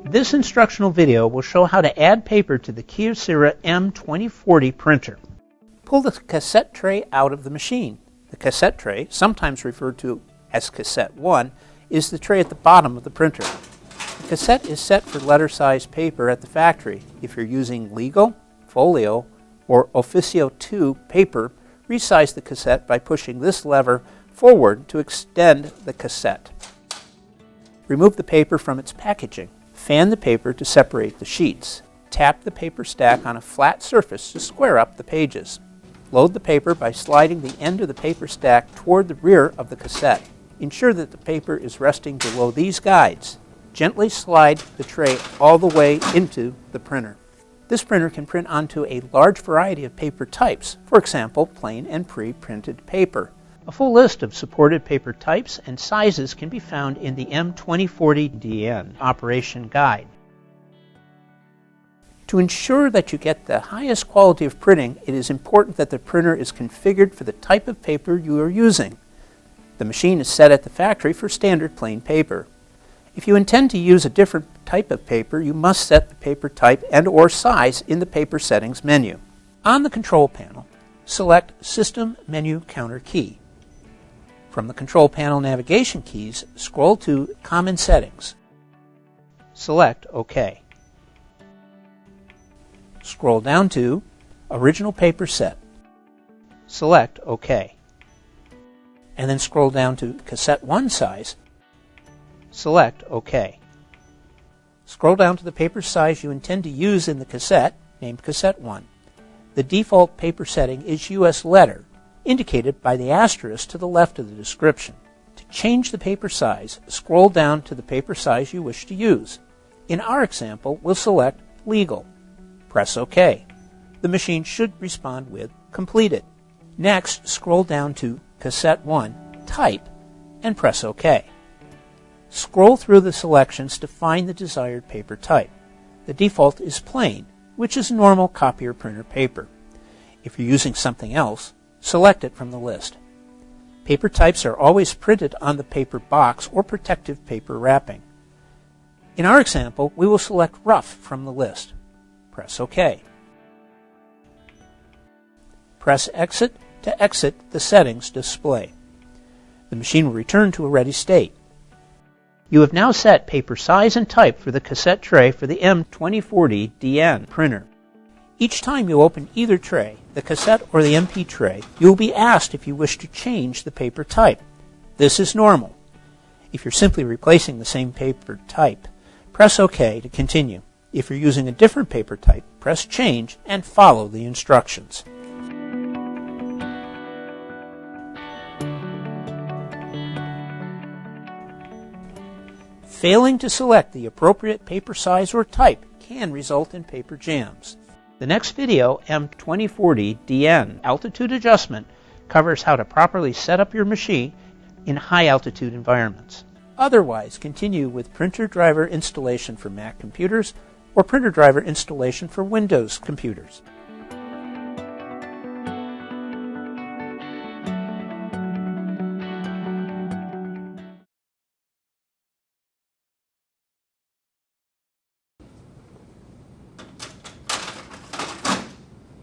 This instructional video will show how to add paper to the Kyocera M2040 printer. Pull the cassette tray out of the machine. The cassette tray, sometimes referred to as Cassette 1, is the tray at the bottom of the printer. The cassette is set for letter-size paper at the factory. If you're using legal, folio, or officio 2 paper, resize the cassette by pushing this lever forward to extend the cassette. Remove the paper from its packaging. Fan the paper to separate the sheets. Tap the paper stack on a flat surface to square up the pages. Load the paper by sliding the end of the paper stack toward the rear of the cassette. Ensure that the paper is resting below these guides. Gently slide the tray all the way into the printer. This printer can print onto a large variety of paper types, for example, plain and pre-printed paper. A full list of supported paper types and sizes can be found in the M2040dn operation guide. To ensure that you get the highest quality of printing, it is important that the printer is configured for the type of paper you are using. The machine is set at the factory for standard plain paper. If you intend to use a different type of paper, you must set the paper type and/or size in the Paper Settings menu. On the control panel, select System Menu Counter key. From the control panel navigation keys, scroll to Common Settings. Select OK. Scroll down to Original Paper Set. Select OK. And then scroll down to Cassette 1 size. Select OK. Scroll down to the paper size you intend to use in the cassette, named Cassette 1. The default paper setting is US letter, indicated by the asterisk to the left of the description. To change the paper size, scroll down to the paper size you wish to use. In our example, we'll select Legal. Press OK. The machine should respond with Completed. Next, scroll down to Cassette 1, Type, and press OK. Scroll through the selections to find the desired paper type. The default is plain, which is normal copier printer paper. If you're using something else, select it from the list. Paper types are always printed on the paper box or protective paper wrapping. In our example, we will select Rough from the list. Press OK. Press Exit to exit the settings display. The machine will return to a ready state. You have now set paper size and type for the cassette tray for the M2040dn printer. Each time you open either tray, the cassette or the MP tray, you will be asked if you wish to change the paper type. This is normal. If you're simply replacing the same paper type, press OK to continue. If you're using a different paper type, press Change and follow the instructions. Failing to select the appropriate paper size or type can result in paper jams. The next video, M2040dn Altitude Adjustment, covers how to properly set up your machine in high-altitude environments. Otherwise, continue with printer driver installation for Mac computers or printer driver installation for Windows computers.